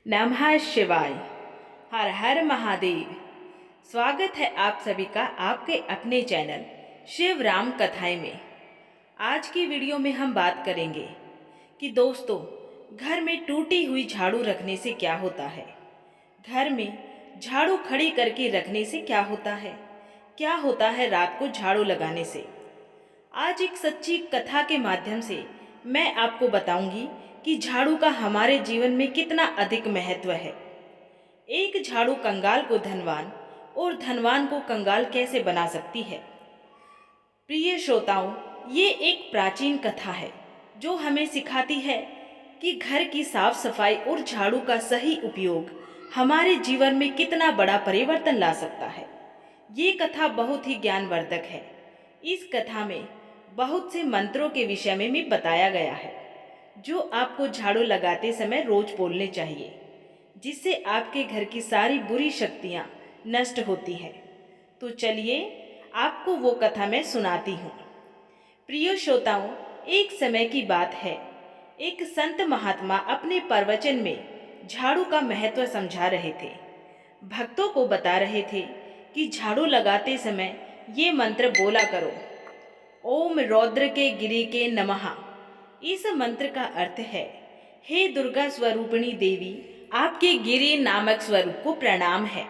नमः शिवाय। हर हर महादेव। स्वागत है आप सभी का आपके अपने चैनल शिव राम कथाएं में। आज की वीडियो में हम बात करेंगे कि दोस्तों, घर में टूटी हुई झाड़ू रखने से क्या होता है। घर में झाड़ू खड़ी करके रखने से क्या होता है रात को झाड़ू लगाने से। आज एक सच्ची कथा के माध्यम से मैं आपको बताऊंगी कि झाड़ू का हमारे जीवन में कितना अधिक महत्व है। एक झाड़ू कंगाल को धनवान और धनवान को कंगाल कैसे बना सकती है। प्रिय श्रोताओं, ये एक प्राचीन कथा है जो हमें सिखाती है कि घर की साफ सफाई और झाड़ू का सही उपयोग हमारे जीवन में कितना बड़ा परिवर्तन ला सकता है। ये कथा बहुत ही ज्ञानवर्धक है। इस कथा में बहुत से मंत्रों के विषय में भी बताया गया है जो आपको झाड़ू लगाते समय रोज बोलने चाहिए, जिससे आपके घर की सारी बुरी शक्तियां नष्ट होती है। तो चलिए आपको वो कथा मैं सुनाती हूँ। प्रिय श्रोताओं, एक समय की बात है। एक संत महात्मा अपने प्रवचन में झाड़ू का महत्व समझा रहे थे। भक्तों को बता रहे थे कि झाड़ू लगाते समय ये मंत्र बोला करो, ओम रौद्र के गिरि के नमः। इस मंत्र का अर्थ है, हे दुर्गा स्वरूपिणी देवी, आपके गिरि नामक स्वरूप को प्रणाम है।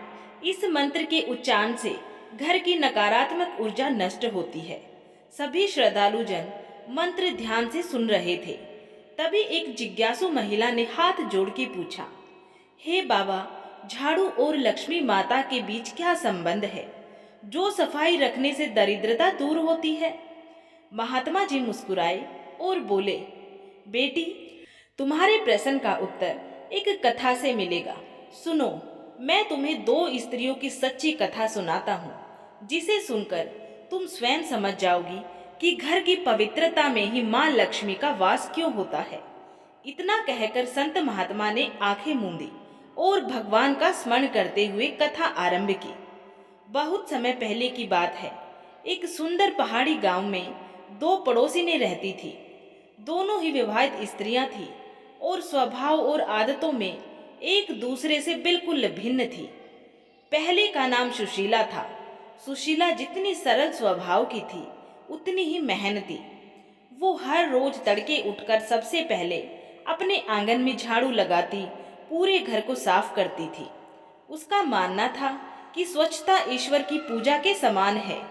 इस मंत्र के उच्चारण से घर की नकारात्मक ऊर्जा नष्ट होती है। सभी श्रद्धालु जन मंत्र ध्यान से सुन रहे थे। तभी एक जिज्ञासु महिला ने हाथ जोड़ के पूछा, हे बाबा, झाड़ू और लक्ष्मी माता के बीच क्या संबंध है जो सफाई रखने से दरिद्रता दूर होती है। महात्मा जी मुस्कुराए और बोले, बेटी, तुम्हारे प्रश्न का उत्तर एक कथा से मिलेगा। सुनो, मैं तुम्हें दो स्त्रियों की सच्ची कथा सुनाता हूँ, जिसे सुनकर तुम स्वयं समझ जाओगी कि घर की पवित्रता में ही माँ लक्ष्मी का वास क्यों होता है। इतना कहकर संत महात्मा ने आंखें मूंदी और भगवान का स्मरण करते हुए कथा आरंभ की। बहुत समय पहले की बात है। एक सुंदर पहाड़ी गांव में दो पड़ोसिनें रहती थी। दोनों ही विवाहित स्त्रियां थी और स्वभाव और आदतों में एक दूसरे से बिल्कुल भिन्न थी। पहले का नाम सुशीला था। सुशीला जितनी सरल स्वभाव की थी उतनी ही मेहनती। वो हर रोज तड़के उठकर सबसे पहले अपने आंगन में झाड़ू लगाती, पूरे घर को साफ करती थी। उसका मानना था कि स्वच्छता ईश्वर की पूजा के समान है।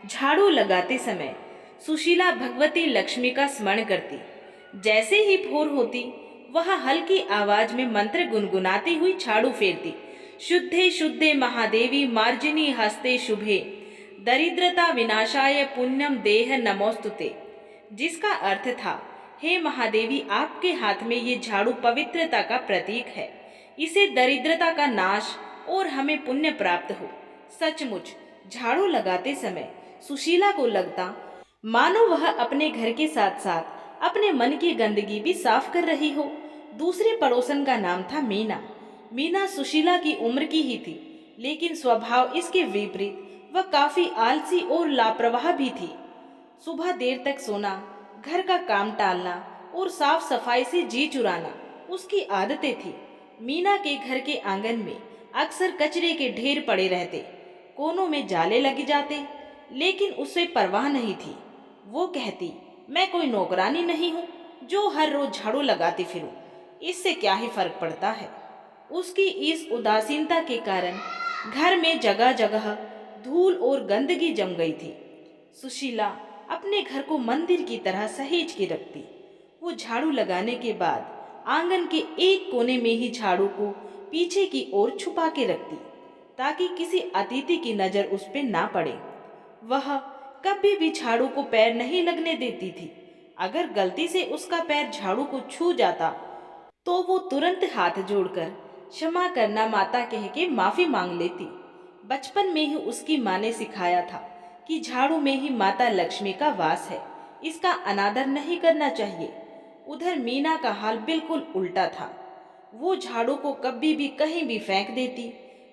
झाड़ू लगाते समय सुशीला भगवती लक्ष्मी का स्मरण करती। जैसे ही भोर होती, वह हल्की आवाज में मंत्र गुनगुनाती हुई झाड़ू फेरती, शुद्धे शुद्धे महादेवी मार्जिनी हस्ते शुभे, दरिद्रता विनाशाय पुण्यम देह नमोस्तुते। जिसका अर्थ था, हे महादेवी, आपके हाथ में ये झाड़ू पवित्रता का प्रतीक है। इसे दरिद्रता का नाश और हमें पुण्य प्राप्त हो। सचमुच झाड़ू लगाते समय सुशीला को लगता मानो वह अपने घर के साथ साथ अपने मन की गंदगी भी साफ कर रही हो। दूसरे पड़ोसन का नाम था मीना। मीना सुशीला की उम्र की ही थी, लेकिन स्वभाव इसके विपरीत वह काफी आलसी और लापरवाह भी थी। सुबह देर तक सोना, घर का काम टालना और साफ सफाई से जी चुराना उसकी आदतें थी। मीना के घर के आंगन में अक्सर कचरे के ढेर पड़े रहते, कोनों में जाले लग जाते, लेकिन उसे परवाह नहीं थी। वो कहती, मैं कोई नौकरानी नहीं हूँ जो हर रोज झाड़ू लगाती फिरूं, इससे क्या ही फर्क पड़ता है। उसकी इस उदासीनता के कारण घर में जगह जगह धूल और गंदगी जम गई थी। सुशीला अपने घर को मंदिर की तरह सहेज के रखती। वो झाड़ू लगाने के बाद आंगन के एक कोने में ही झाड़ू को पीछे की ओर छुपा के रखती, ताकि किसी अतिथि की नजर उस पर ना पड़े। वह कभी भी झाड़ू को पैर नहीं लगने देती थी। अगर गलती से उसका पैर झाड़ू को छू जाता तो वो तुरंत हाथ जोड़कर क्षमा करना माता कह के माफी मांग लेती। बचपन में ही उसकी माँ ने सिखाया था कि झाड़ू में ही माता लक्ष्मी का वास है, इसका अनादर नहीं करना चाहिए। उधर मीना का हाल बिल्कुल उल्टा था। वो झाड़ू को कभी भी कहीं भी फेंक देती,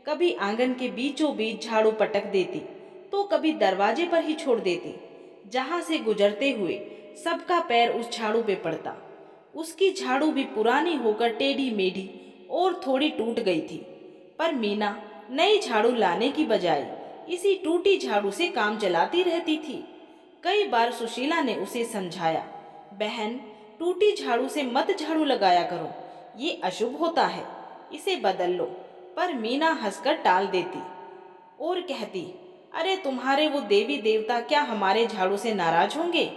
कभी आंगन के बीचों बीच झाड़ू पटक देती, तो कभी दरवाजे पर ही छोड़ देती, जहां से गुजरते हुए सबका पैर उस झाड़ू पे पड़ता। उसकी झाड़ू भी पुरानी होकर टेढ़ी मेढ़ी और थोड़ी टूट गई थी। पर मीना नई झाड़ू लाने की बजाय इसी टूटी झाड़ू से काम चलाती रहती थी। कई बार सुशीला ने उसे समझाया, बहन, टूटी झाड़ू से मत झाड़ू लगाया करो, ये अशुभ होता है, इसे बदल लो। पर मीना हंसकर टाल देती और कहती, अरे तुम्हारे वो देवी देवता क्या हमारे झाड़ू से नाराज होंगे?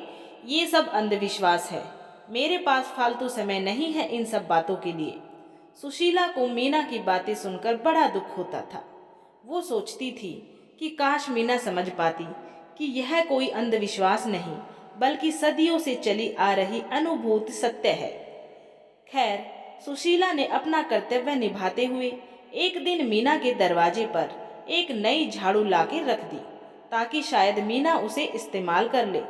ये सब अंधविश्वास है। मेरे पास फालतू समय नहीं है इन सब बातों के लिए। सुशीला को मीना की बातें सुनकर बड़ा दुख होता था। वो सोचती थी कि काश मीना समझ पाती कि यह कोई अंधविश्वास नहीं, बल्कि सदियों से चली आ रही अनुभूत सत्य है। खैर, सुशीला ने अपना कर्तव्य निभाते हुए एक दिन मीना के दरवाजे पर एक नई झाड़ू लाके रख दी, ताकि शायद मीना उसे इस्तेमाल कर ले।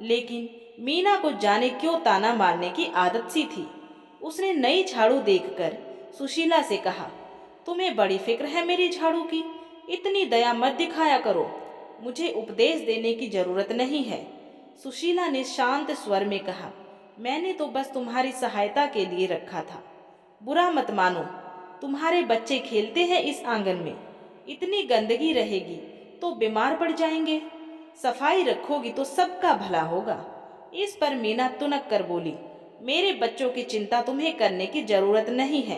लेकिन मीना को जाने क्यों ताना मारने की आदत सी थी। उसने नई झाड़ू देखकर सुशीला से कहा, तुम्हें बड़ी फिक्र है मेरी झाड़ू की, इतनी दया मत दिखाया करो, मुझे उपदेश देने की जरूरत नहीं है। सुशीला ने शांत स्वर में कहा, मैंने तो बस तुम्हारी सहायता के लिए रखा था, बुरा मत मानो। तुम्हारे बच्चे खेलते हैं इस आंगन में, इतनी गंदगी रहेगी तो बीमार पड़ जाएंगे, सफाई रखोगी तो सबका भला होगा। इस पर मीना तुनक कर बोली, मेरे बच्चों की चिंता तुम्हें करने की जरूरत नहीं है,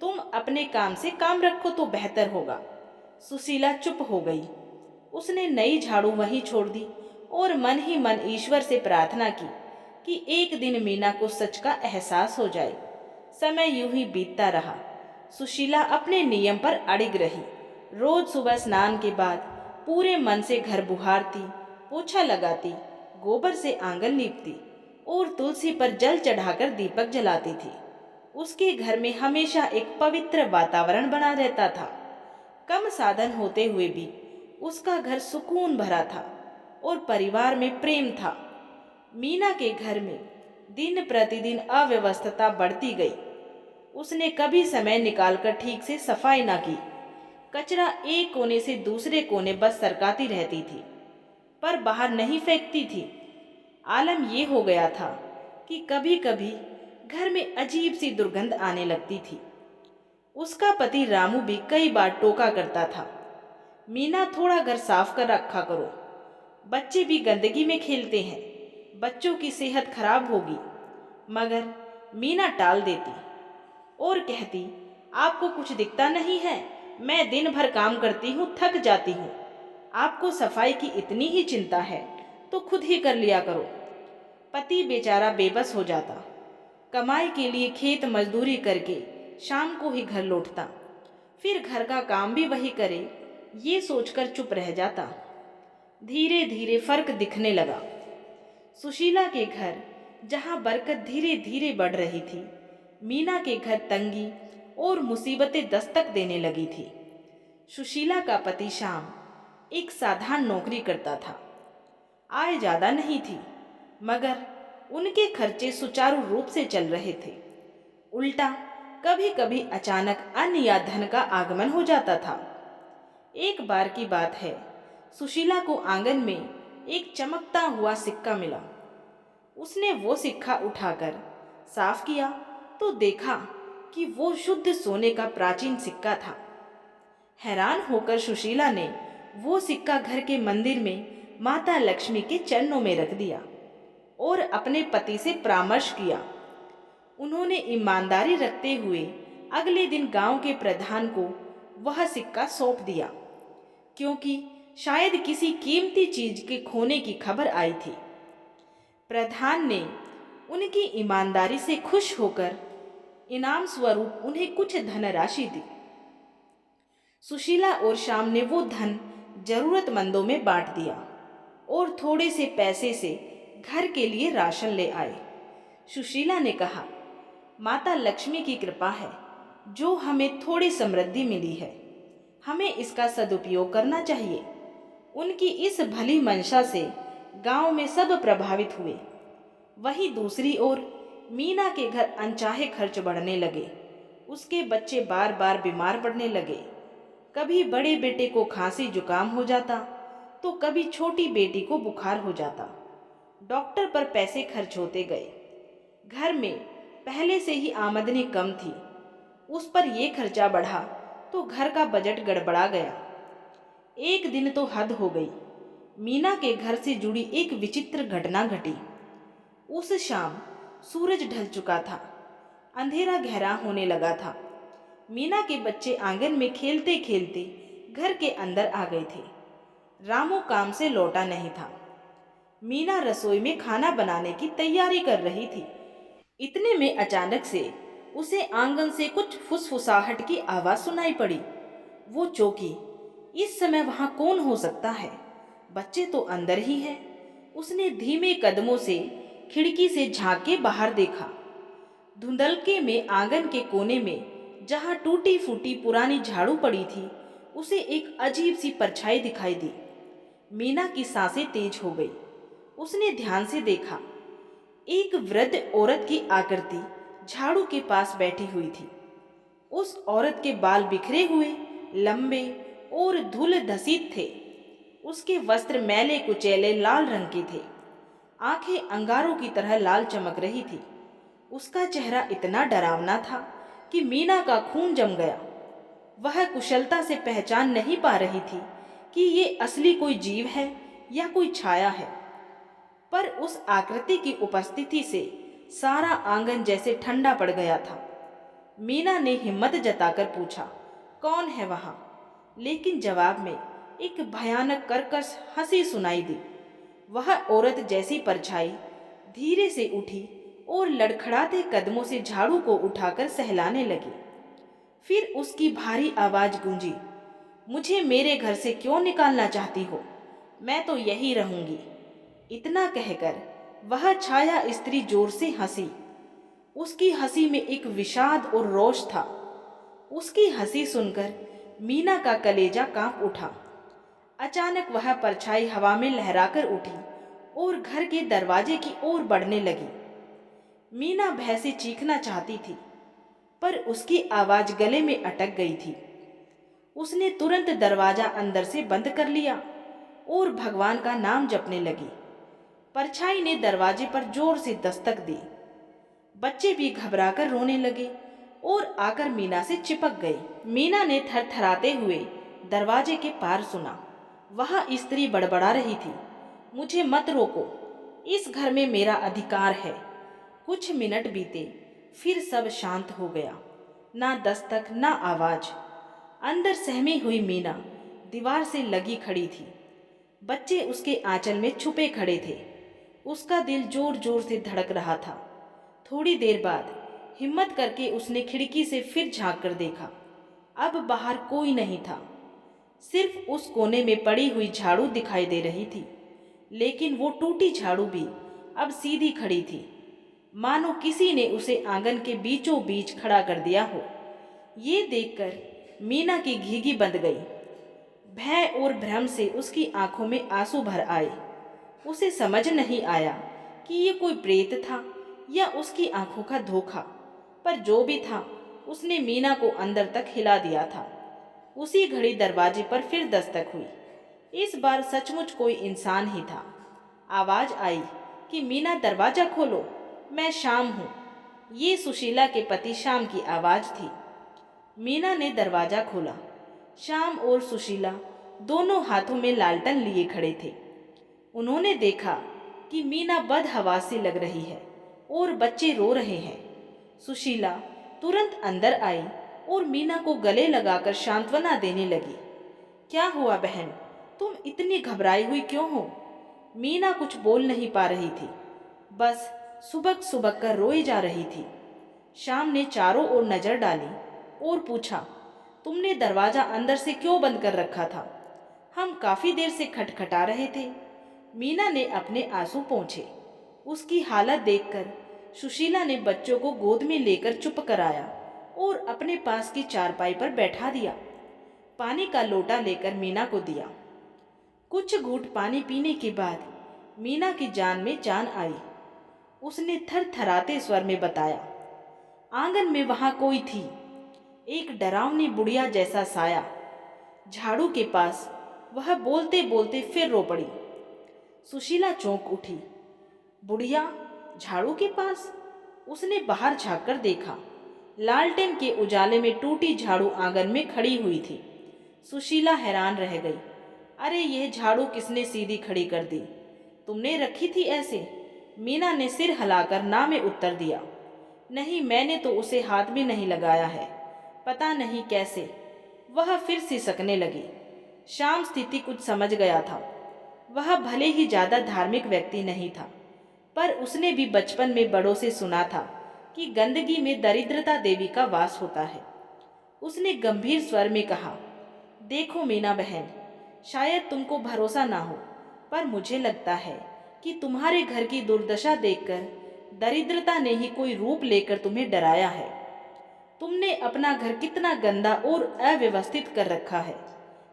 तुम अपने काम से काम रखो तो बेहतर होगा। सुशीला चुप हो गई। उसने नई झाड़ू वहीं छोड़ दी और मन ही मन ईश्वर से प्रार्थना की कि एक दिन मीना को सच का एहसास हो जाए। समय यूं ही बीतता रहा। सुशीला अपने नियम पर अड़िग रही। रोज सुबह स्नान के बाद पूरे मन से घर बुहारती, पोछा लगाती, गोबर से आंगन लीपती और तुलसी पर जल चढ़ाकर दीपक जलाती थी। उसके घर में हमेशा एक पवित्र वातावरण बना रहता था। कम साधन होते हुए भी उसका घर सुकून भरा था और परिवार में प्रेम था। मीना के घर में दिन प्रतिदिन अव्यवस्था बढ़ती गई। उसने कभी समय निकालकर ठीक से सफाई न की। कचरा एक कोने से दूसरे कोने बस सरकाती रहती थी, पर बाहर नहीं फेंकती थी। आलम ये हो गया था कि कभी कभी घर में अजीब सी दुर्गंध आने लगती थी। उसका पति रामू भी कई बार टोका करता था, मीना थोड़ा घर साफ कर रखा करो, बच्चे भी गंदगी में खेलते हैं, बच्चों की सेहत खराब होगी। मगर मीना टाल देती और कहती, आपको कुछ दिखता नहीं है, मैं दिन भर काम करती हूँ, थक जाती हूँ। आपको सफाई की इतनी ही चिंता है तो खुद ही कर लिया करो। पति बेचारा बेबस हो जाता, कमाई के लिए खेत मजदूरी करके शाम को ही घर लौटता, फिर घर का काम भी वही करे, ये सोचकर चुप रह जाता। धीरे धीरे फर्क दिखने लगा। सुशीला के घर जहाँ बरकत धीरे धीरे बढ़ रही थी, मीना के घर तंगी और मुसीबतें दस्तक देने लगी थी। सुशीला का पति श्याम एक साधारण नौकरी करता था। आय ज्यादा नहीं थी, मगर उनके खर्चे सुचारू रूप से चल रहे थे। उल्टा कभी कभी अचानक अन्न या धन का आगमन हो जाता था। एक बार की बात है, सुशीला को आंगन में एक चमकता हुआ सिक्का मिला। उसने वो सिक्का उठाकर साफ किया तो देखा कि वो शुद्ध सोने का प्राचीन सिक्का था। हैरान होकर सुशीला ने वो सिक्का घर के मंदिर में माता लक्ष्मी के चरणों में रख दिया और अपने पति से परामर्श किया। उन्होंने ईमानदारी रखते हुए अगले दिन गांव के प्रधान को वह सिक्का सौंप दिया, क्योंकि शायद किसी कीमती चीज के खोने की खबर आई थी। प्रधान ने उनकी ईमानदारी से खुश होकर इनाम स्वरूप उन्हें कुछ धनराशि दी। सुशीला और श्याम ने वो धन जरूरतमंदों में बांट दिया और थोड़े से पैसे से घर के लिए राशन ले आए। सुशीला ने कहा, माता लक्ष्मी की कृपा है जो हमें थोड़ी समृद्धि मिली है, हमें इसका सदुपयोग करना चाहिए। उनकी इस भली मंशा से गांव में सब प्रभावित हुए। वहीं दूसरी ओर मीना के घर अनचाहे खर्च बढ़ने लगे। उसके बच्चे बार बार बीमार पड़ने लगे। कभी बड़े बेटे को खांसी जुकाम हो जाता तो कभी छोटी बेटी को बुखार हो जाता। डॉक्टर पर पैसे खर्च होते गए। घर में पहले से ही आमदनी कम थी। उस पर ये खर्चा बढ़ा तो घर का बजट गड़बड़ा गया। एक दिन तो हद हो गई। मीना के घर से जुड़ी एक विचित्र घटना घटी। उस शाम सूरज ढल चुका था, अंधेरा गहरा होने लगा था। मीना के बच्चे आंगन में खेलते खेलते घर के अंदर आ गए थे। रामू काम से लौटा नहीं था। मीना रसोई में खाना बनाने की तैयारी कर रही थी। इतने में अचानक से उसे आंगन से कुछ फुसफुसाहट की आवाज सुनाई पड़ी। वो चौंकी। इस समय वहां कौन हो सकता है? बच्चे तो अंदर ही हैं। उसने धीमे कदमों से खिड़की से झांक के बाहर देखा। धुंधलके में आंगन के कोने में जहां टूटी फूटी पुरानी झाड़ू पड़ी थी, उसे एक अजीब सी परछाई दिखाई दी। मीना की सांसें तेज हो गई। उसने ध्यान से देखा। एक वृद्ध औरत की आकृति झाड़ू के पास बैठी हुई थी। उस औरत के बाल बिखरे हुए, लंबे और धूल धसीत थे। उसके वस्त्र मैले कुचैले लाल रंग के थे। आंखें अंगारों की तरह लाल चमक रही थी। उसका चेहरा इतना डरावना था कि मीना का खून जम गया। वह कुशलता से पहचान नहीं पा रही थी कि ये असली कोई जीव है या कोई छाया है। पर उस आकृति की उपस्थिति से सारा आंगन जैसे ठंडा पड़ गया था। मीना ने हिम्मत जताकर पूछा, कौन है वहां? लेकिन जवाब में एक भयानक कर्कश हंसी सुनाई दी। वह औरत जैसी परछाई धीरे से उठी और लड़खड़ाते कदमों से झाड़ू को उठाकर सहलाने लगी। फिर उसकी भारी आवाज गूंजी, मुझे मेरे घर से क्यों निकालना चाहती हो? मैं तो यही रहूंगी। इतना कहकर वह छाया स्त्री जोर से हंसी। उसकी हंसी में एक विषाद और रोष था। उसकी हंसी सुनकर मीना का कलेजा कांप उठा। अचानक वह परछाई हवा में लहराकर उठी और घर के दरवाजे की ओर बढ़ने लगी। मीना भय से चीखना चाहती थी, पर उसकी आवाज गले में अटक गई थी। उसने तुरंत दरवाजा अंदर से बंद कर लिया और भगवान का नाम जपने लगी। परछाई ने दरवाजे पर जोर से दस्तक दी। बच्चे भी घबराकर रोने लगे और आकर मीना से चिपक गए। मीना ने थरथराते हुए दरवाजे के पार सुना। वह स्त्री बड़बड़ा रही थी, मुझे मत रोको, इस घर में मेरा अधिकार है। कुछ मिनट बीते, फिर सब शांत हो गया। ना दस्तक, ना आवाज। अंदर सहमी हुई मीना दीवार से लगी खड़ी थी। बच्चे उसके आंचल में छुपे खड़े थे। उसका दिल जोर जोर से धड़क रहा था। थोड़ी देर बाद हिम्मत करके उसने खिड़की से फिर झांक कर देखा। अब बाहर कोई नहीं था। सिर्फ उस कोने में पड़ी हुई झाड़ू दिखाई दे रही थी। लेकिन वो टूटी झाड़ू भी अब सीधी खड़ी थी, मानो किसी ने उसे आंगन के बीचों बीच खड़ा कर दिया हो। ये देखकर मीना की घीघी बंध गई। भय और भ्रम से उसकी आंखों में आंसू भर आए। उसे समझ नहीं आया कि ये कोई प्रेत था या उसकी आंखों का धोखा। पर जो भी था, उसने मीना को अंदर तक हिला दिया था। उसी घड़ी दरवाजे पर फिर दस्तक हुई। इस बार सचमुच कोई इंसान ही था। आवाज आई कि मीना दरवाजा खोलो, मैं श्याम हूँ। ये सुशीला के पति श्याम की आवाज थी। मीना ने दरवाजा खोला। श्याम और सुशीला दोनों हाथों में लालटेन लिए खड़े थे। उन्होंने देखा कि मीना बदहवास लग रही है और बच्चे रो रहे हैं। सुशीला तुरंत अंदर आई और मीना को गले लगाकर सांत्वना देने लगी। क्या हुआ बहन, तुम इतनी घबराई हुई क्यों हो? मीना कुछ बोल नहीं पा रही थी, बस सुबक सुबक कर रोई जा रही थी। श्याम ने चारों ओर नजर डाली और पूछा, तुमने दरवाजा अंदर से क्यों बंद कर रखा था? हम काफी देर से खटखटा रहे थे। मीना ने अपने आंसू पोंछे। उसकी हालत देखकर सुशीला ने बच्चों को गोद में लेकर चुप कराया और अपने पास की चारपाई पर बैठा दिया। पानी का लोटा लेकर मीना को दिया। कुछ घूंट पानी पीने के बाद मीना की जान में जान आई। उसने थरथराते स्वर में बताया, आंगन में वहां कोई थी, एक डरावनी बुढ़िया जैसा साया। झाड़ू के पास। वह बोलते बोलते फिर रो पड़ी। सुशीला चौंक उठी। बुढ़िया झाड़ू के पास? उसने बाहर झांक कर देखा। लालटेन के उजाले में टूटी झाड़ू आंगन में खड़ी हुई थी। सुशीला हैरान रह गई। अरे यह झाड़ू किसने सीधी खड़ी कर दी? तुमने रखी थी ऐसे? मीना ने सिर हिलाकर ना में उत्तर दिया। नहीं, मैंने तो उसे हाथ भी नहीं लगाया है। पता नहीं कैसे। वह फिर सिसकने लगी। श्याम स्थिति कुछ समझ गया था। वह भले ही ज्यादा धार्मिक व्यक्ति नहीं था, पर उसने भी बचपन में बड़ों से सुना था कि गंदगी में दरिद्रता देवी का वास होता है। उसने गंभीर स्वर में कहा, देखो मीना बहन, शायद तुमको भरोसा ना हो, पर मुझे लगता है कि तुम्हारे घर की दुर्दशा देखकर दरिद्रता ने ही कोई रूप लेकर तुम्हें डराया है। तुमने अपना घर कितना गंदा और अव्यवस्थित कर रखा है।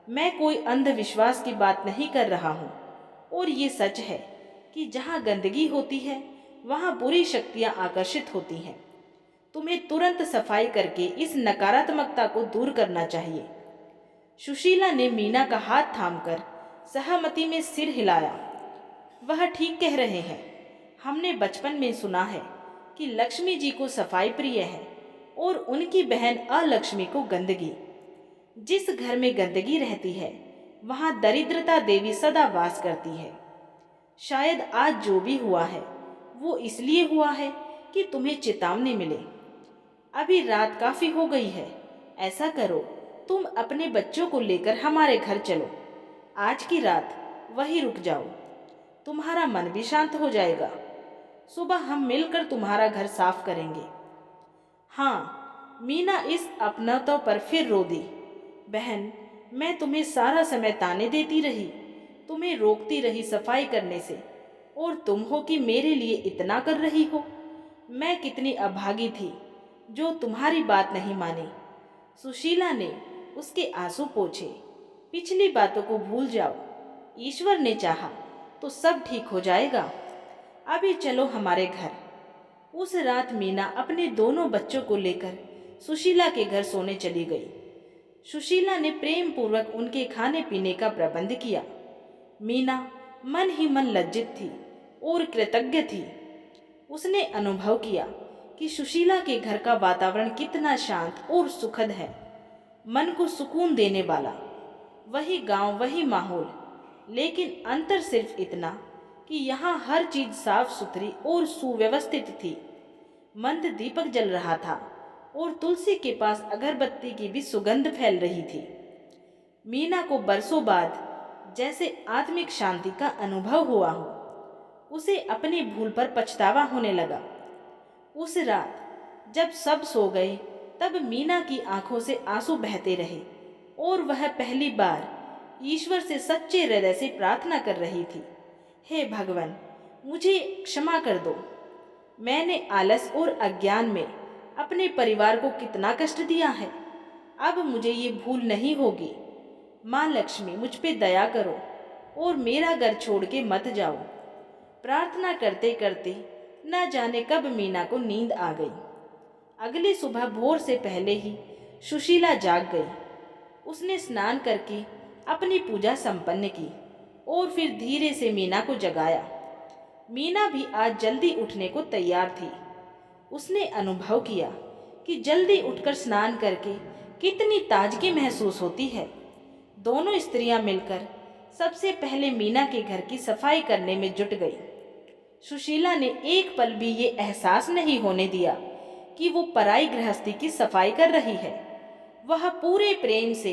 मैं कोई अंधविश्वास की बात नहीं कर रहा हूँ, और ये सच है कि जहाँ गंदगी होती है वहाँ बुरी शक्तियाँ आकर्षित होती हैं। तुम्हें तुरंत सफाई करके इस नकारात्मकता को दूर करना चाहिए। सुशीला ने मीना का हाथ थामकर सहमति में सिर हिलाया। वह ठीक कह रहे हैं। हमने बचपन में सुना है कि लक्ष्मी जी को सफाई प्रिय है और उनकी बहन अलक्ष्मी को गंदगी। जिस घर में गंदगी रहती है वहां दरिद्रता देवी सदा वास करती है। शायद आज जो भी हुआ है वो इसलिए हुआ है कि तुम्हें चेतावनी मिले। अभी रात काफी हो गई है। ऐसा करो, तुम अपने बच्चों को लेकर हमारे घर चलो। आज की रात वहीं रुक जाओ। तुम्हारा मन भी शांत हो जाएगा। सुबह हम मिलकर तुम्हारा घर साफ करेंगे। हाँ, मीना इस अपनत्व पर फिर रो दी। बहन, मैं तुम्हें सारा समय ताने देती रही, तुम्हें रोकती रही सफाई करने से, और तुम हो कि मेरे लिए इतना कर रही हो। मैं कितनी अभागी थी जो तुम्हारी बात नहीं मानी। सुशीला ने उसके आंसू पोंछे। पिछली बातों को भूल जाओ। ईश्वर ने चाहा तो सब ठीक हो जाएगा। अभी चलो हमारे घर। उस रात मीना अपने दोनों बच्चों को लेकर सुशीला के घर सोने चली गई। सुशीला ने प्रेम पूर्वक उनके खाने पीने का प्रबंध किया। मीना मन ही मन लज्जित थी और कृतज्ञ थी। उसने अनुभव किया कि सुशीला के घर का वातावरण कितना शांत और सुखद है, मन को सुकून देने वाला। वही गांव, वही माहौल, लेकिन अंतर सिर्फ इतना कि यहाँ हर चीज साफ सुथरी और सुव्यवस्थित थी। मंद दीपक जल रहा था और तुलसी के पास अगरबत्ती की भी सुगंध फैल रही थी। मीना को बरसों बाद जैसे आत्मिक शांति का अनुभव हुआ हो। उसे अपनी भूल पर पछतावा होने लगा। उस रात जब सब सो गए, तब मीना की आंखों से आंसू बहते रहे और वह पहली बार ईश्वर से सच्चे हृदय से प्रार्थना कर रही थी, हे भगवान, मुझे क्षमा कर दो। मैंने आलस और अज्ञान में अपने परिवार को कितना कष्ट दिया है। अब मुझे ये भूल नहीं होगी। माँ लक्ष्मी, मुझ पे दया करो और मेरा घर छोड़ के मत जाओ। प्रार्थना करते करते न जाने कब मीना को नींद आ गई। अगली सुबह भोर से पहले ही सुशीला जाग गई। उसने स्नान करके अपनी पूजा संपन्न की और फिर धीरे से मीना को जगाया। मीना भी आज जल्दी उठने को तैयार थी। उसने अनुभव किया कि जल्दी उठकर स्नान करके कितनी ताजगी महसूस होती है। दोनों स्त्रियां मिलकर सबसे पहले मीना के घर की सफाई करने में जुट गई। सुशीला ने एक पल भी ये एहसास नहीं होने दिया कि वो पराई गृहस्थी की सफाई कर रही है। वह पूरे प्रेम से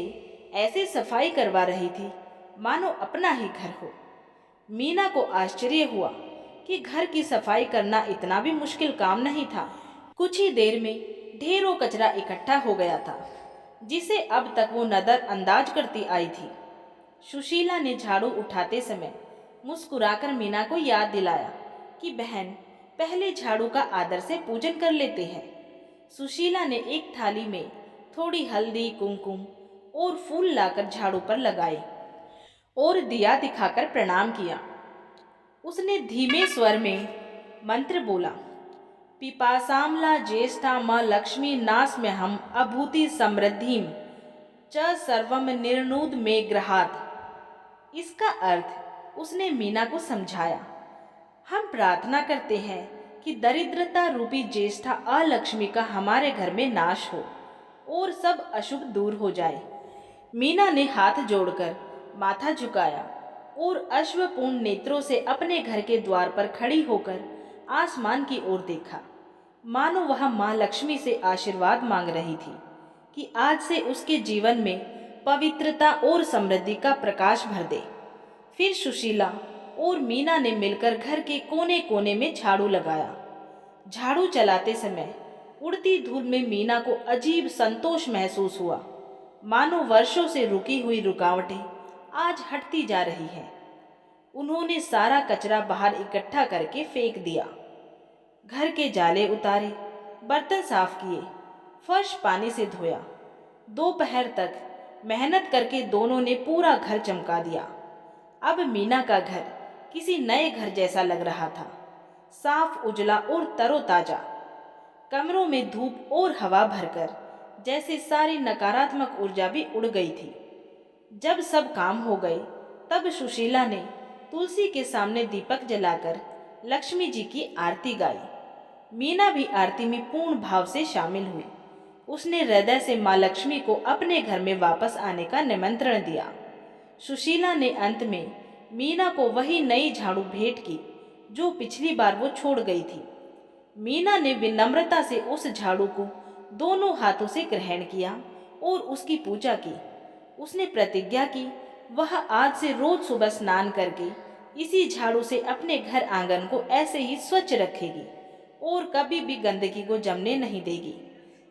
ऐसे सफाई करवा रही थी मानो अपना ही घर हो। मीना को आश्चर्य हुआ कि घर की सफाई करना इतना भी मुश्किल काम नहीं था। कुछ ही देर में ढेरों कचरा इकट्ठा हो गया था, जिसे अब तक वो नजरअंदाज करती आई थी। सुशीला ने झाड़ू उठाते समय मुस्कुराकर मीना को याद दिलाया कि बहन, पहले झाड़ू का आदर से पूजन कर लेते हैं। सुशीला ने एक थाली में थोड़ी हल्दी, कुमकुम और फूल लाकर झाड़ू पर लगाए और दिया दिखाकर प्रणाम किया। उसने धीमे स्वर में मंत्र बोला, पिपासामला ज्येष्ठा माँ लक्ष्मी नास्म्यहम अभूति समृद्धिम च सर्वम निर्णुद में ग्रहात। इसका अर्थ उसने मीना को समझाया। हम प्रार्थना करते हैं कि दरिद्रता रूपी ज्येष्ठा अलक्ष्मी का हमारे घर में नाश हो और सब अशुभ दूर हो जाए। मीना ने हाथ जोड़कर माथा झुकाया और अश्वपूर्ण नेत्रों से अपने घर के द्वार पर खड़ी होकर आसमान की ओर देखा, मानो वह माँ लक्ष्मी से आशीर्वाद मांग रही थी कि आज से उसके जीवन में पवित्रता और समृद्धि का प्रकाश भर दे। फिर सुशीला और मीना ने मिलकर घर के कोने कोने में झाड़ू लगाया। झाड़ू चलाते समय उड़ती धूल में मीना को अजीब संतोष महसूस हुआ, मानो वर्षों से रुकी हुई रुकावटें आज हटती जा रही हैं। उन्होंने सारा कचरा बाहर इकट्ठा करके फेंक दिया, घर के जाले उतारे, बर्तन साफ किए, फर्श पानी से धोया। दोपहर तक मेहनत करके दोनों ने पूरा घर चमका दिया। अब मीना का घर किसी नए घर जैसा लग रहा था, साफ, उजला और तरोताजा। कमरों में धूप और हवा भरकर जैसे सारी नकारात्मक ऊर्जा भी उड़ गई थी। जब सब काम हो गए तब सुशीला ने तुलसी के सामने दीपक जलाकर लक्ष्मी जी की आरती गाई। मीना भी आरती में पूर्ण भाव से शामिल हुई। उसने हृदय से माँ लक्ष्मी को अपने घर में वापस आने का निमंत्रण दिया। सुशीला ने अंत में मीना को वही नई झाड़ू भेंट की जो पिछली बार वो छोड़ गई थी। मीना ने विनम्रता से उस झाड़ू को दोनों हाथों से ग्रहण किया और उसकी पूजा की। उसने प्रतिज्ञा की वह आज से रोज सुबह स्नान करके इसी झाड़ू से अपने घर आंगन को ऐसे ही स्वच्छ रखेगी और कभी भी गंदगी को जमने नहीं देगी।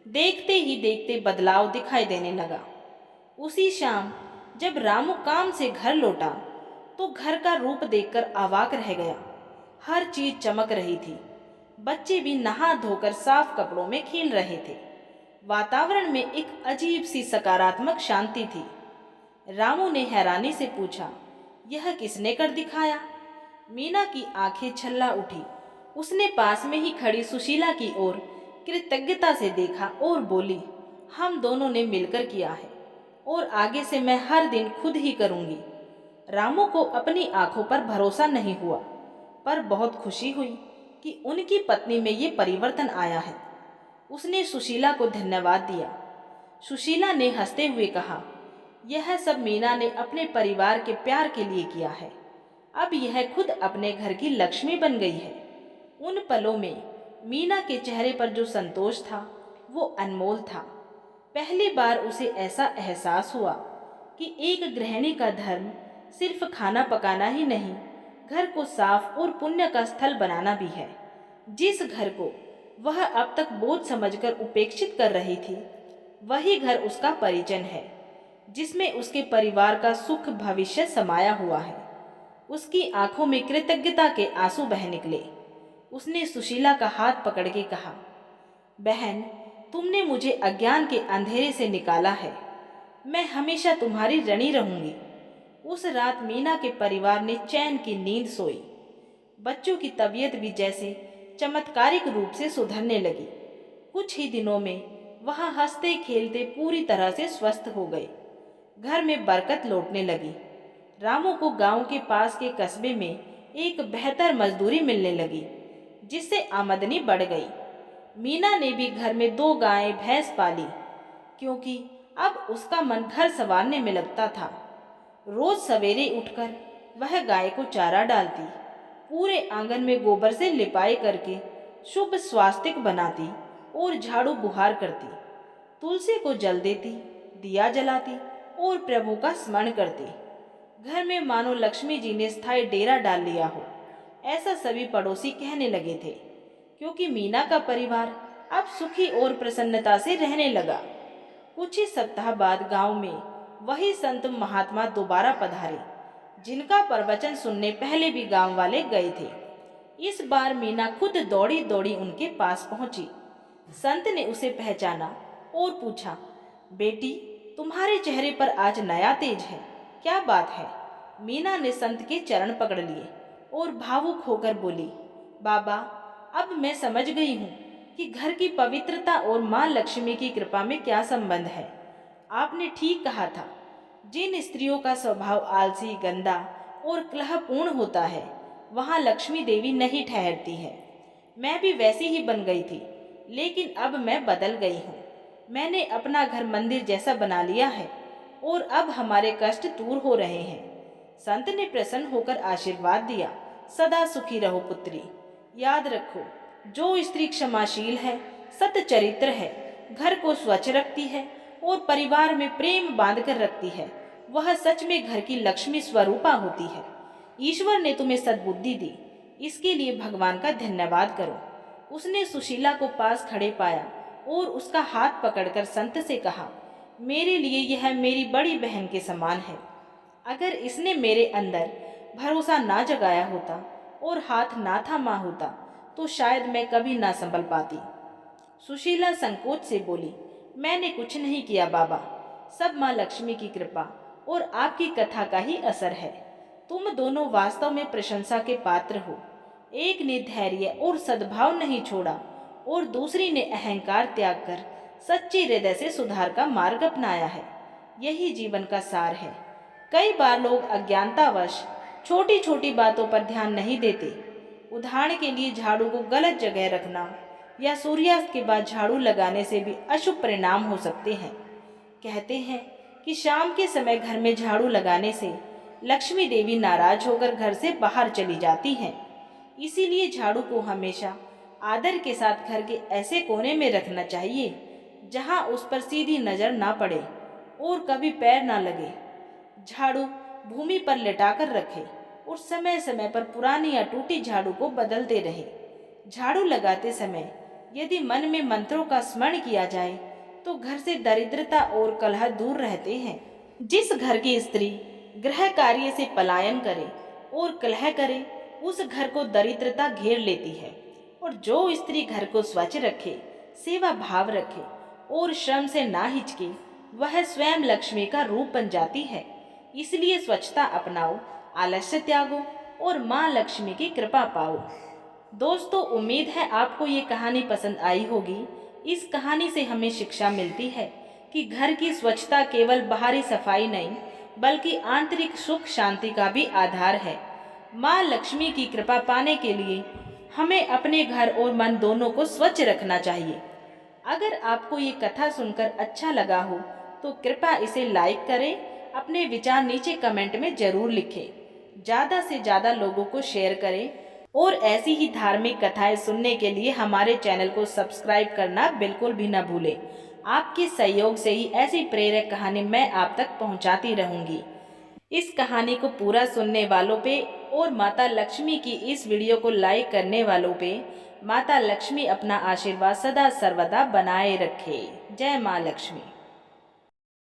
देखते ही देखते बदलाव दिखाई देने लगा। उसी शाम जब रामू काम से घर लौटा तो घर का रूप देखकर अवाक रह गया। हर चीज चमक रही थी। बच्चे भी नहा धोकर साफ कपड़ों में खेल रहे थे। वातावरण में एक अजीब सी सकारात्मक शांति थी। रामू ने हैरानी से पूछा, यह किसने कर दिखाया? मीना की आंखें छल्ला उठी। उसने पास में ही खड़ी सुशीला की ओर कृतज्ञता से देखा और बोली, हम दोनों ने मिलकर किया है और आगे से मैं हर दिन खुद ही करूंगी। रामू को अपनी आंखों पर भरोसा नहीं हुआ, पर बहुत खुशी हुई कि उनकी पत्नी में ये परिवर्तन आया है। उसने सुशीला को धन्यवाद दिया। सुशीला ने हंसते हुए कहा, यह सब मीना ने अपने परिवार के प्यार के लिए किया है। अब यह खुद अपने घर की लक्ष्मी बन गई है। उन पलों में मीना के चेहरे पर जो संतोष था वो अनमोल था। पहली बार उसे ऐसा एहसास हुआ कि एक गृहिणी का धर्म सिर्फ खाना पकाना ही नहीं, घर को साफ और पुण्य का स्थल बनाना भी है। जिस घर को वह अब तक बोझ समझकर उपेक्षित कर रही थी, वही घर उसका परिजन है, जिसमें उसके परिवार का सुख भविष्य समाया हुआ है। उसकी आंखों में कृतज्ञता के आंसू बह निकले। उसने सुशीला का हाथ पकड़ के कहा, बहन, तुमने मुझे अज्ञान के अंधेरे से निकाला है। मैं हमेशा तुम्हारी ऋणी रहूंगी। उस रात मीना के परिवार ने चैन की नींद सोई। बच्चों की तबीयत भी जैसे चमत्कारिक रूप से सुधरने लगी। कुछ ही दिनों में वह हंसते खेलते पूरी तरह से स्वस्थ हो गए। घर में बरकत लौटने लगी। रामू को गांव के पास के कस्बे में एक बेहतर मजदूरी मिलने लगी, जिससे आमदनी बढ़ गई। मीना ने भी घर में 2 गायें भैंस पाली, क्योंकि अब उसका मन घर संवारने में लगता था। रोज सवेरे उठकर वह गाय को चारा डालती, पूरे आंगन में गोबर से लिपाई करके शुभ स्वास्तिक बनाती और झाड़ू बुहार करती, तुलसी को जल देती, दिया जलाती और प्रभु का स्मरण करती। घर में मानो लक्ष्मी जी ने स्थायी डेरा डाल लिया हो, ऐसा सभी पड़ोसी कहने लगे थे, क्योंकि मीना का परिवार अब सुखी और प्रसन्नता से रहने लगा। कुछ ही सप्ताह बाद गांव में वही संत महात्मा दोबारा पधारे, जिनका प्रवचन सुनने पहले भी गांव वाले गए थे। इस बार मीना खुद दौड़ी दौड़ी उनके पास पहुंची। संत ने उसे पहचाना और पूछा, बेटी, तुम्हारे चेहरे पर आज नया तेज है, क्या बात है? मीना ने संत के चरण पकड़ लिए और भावुक होकर बोली, बाबा, अब मैं समझ गई हूँ कि घर की पवित्रता और माँ लक्ष्मी की कृपा में क्या संबंध है। आपने ठीक कहा था, जिन स्त्रियों का स्वभाव आलसी, गंदा और कलहपूर्ण होता है, वहाँ लक्ष्मी देवी नहीं ठहरती है। मैं भी वैसी ही बन गई थी, लेकिन अब मैं बदल गई हूँ। मैंने अपना घर मंदिर जैसा बना लिया है और अब हमारे कष्ट दूर हो रहे हैं। संत ने प्रसन्न होकर आशीर्वाद दिया। सदा सुखी रहो पुत्री। याद रखो, जो स्त्री क्षमाशील है, सच्चरित्र है, घर को स्वच्छ रखती है और परिवार में प्रेम बांधकर रखती है, वह सच में घर की लक्ष्मी स्वरूपा होती है। ईश्वर ने तुम्हें सद्बुद्धि दी, इसके लिए भगवान का धन्यवाद करो। उसने सुशीला को पास खड़े पाया और उसका हाथ पकड़कर संत से कहा, मेरे लिए यह मेरी बड़ी बहन के समान है। अगर इसने मेरे अंदर भरोसा ना जगाया होता और हाथ ना थामा होता तो शायद मैं कभी ना संभल पाती। सुशीला संकोच से बोली, मैंने कुछ नहीं किया बाबा, सब माँ लक्ष्मी की कृपा और आपकी कथा का ही असर है। तुम दोनों वास्तव में प्रशंसा के पात्र हो। एक ने धैर्य और सद्भाव नहीं छोड़ा और दूसरी ने अहंकार त्याग कर सच्चे हृदय से सुधार का मार्ग अपनाया है। यही जीवन का सार है। कई बार लोग अज्ञानतावश छोटी छोटी बातों पर ध्यान नहीं देते। उदाहरण के लिए झाड़ू को गलत जगह रखना या सूर्यास्त के बाद झाड़ू लगाने से भी अशुभ परिणाम हो सकते हैं। कहते हैं कि शाम के समय घर में झाड़ू लगाने से लक्ष्मी देवी नाराज होकर घर से बाहर चली जाती हैं। इसीलिए झाड़ू को हमेशा आदर के साथ घर के ऐसे कोने में रखना चाहिए जहां उस पर सीधी नजर ना पड़े और कभी पैर ना लगे। झाड़ू भूमि पर लेटाकर रखें और समय समय पर पुरानी या टूटी झाड़ू को बदलते रहे। झाड़ू लगाते समय यदि मन में मंत्रों का स्मरण किया जाए तो घर से दरिद्रता और कलह दूर रहते हैं। जिस घर की स्त्री गृह कार्य से पलायन करे और कलह करे, उस घर को दरिद्रता घेर लेती है। और जो स्त्री घर को स्वच्छ रखे, सेवा भाव रखे और श्रम से ना हिचके, वह स्वयं लक्ष्मी का रूप बन जाती है। इसलिए स्वच्छता अपनाओ, आलस्य त्यागो और माँ लक्ष्मी की कृपा पाओ। दोस्तों, उम्मीद है आपको ये कहानी पसंद आई होगी। इस कहानी से हमें शिक्षा मिलती है कि घर की स्वच्छता केवल बाहरी सफाई नहीं, बल्कि आंतरिक सुख शांति का भी आधार है। माँ लक्ष्मी की कृपा पाने के लिए हमें अपने घर और मन दोनों को स्वच्छ रखना चाहिए। अगर आपको ये कथा सुनकर अच्छा लगा हो तो कृपया इसे लाइक करें। अपने विचार नीचे कमेंट में जरूर लिखें। ज़्यादा से ज़्यादा लोगों को शेयर करें और ऐसी ही धार्मिक कथाएं सुनने के लिए हमारे चैनल को सब्सक्राइब करना बिल्कुल भी न भूलें। आपके सहयोग से ही ऐसी प्रेरक कहानी मैं आप तक पहुंचाती रहूंगी। इस कहानी को पूरा सुनने वालों पे और माता लक्ष्मी की इस वीडियो को लाइक करने वालों पे माता लक्ष्मी अपना आशीर्वाद सदा सर्वदा बनाए रखे। जय माँ लक्ष्मी।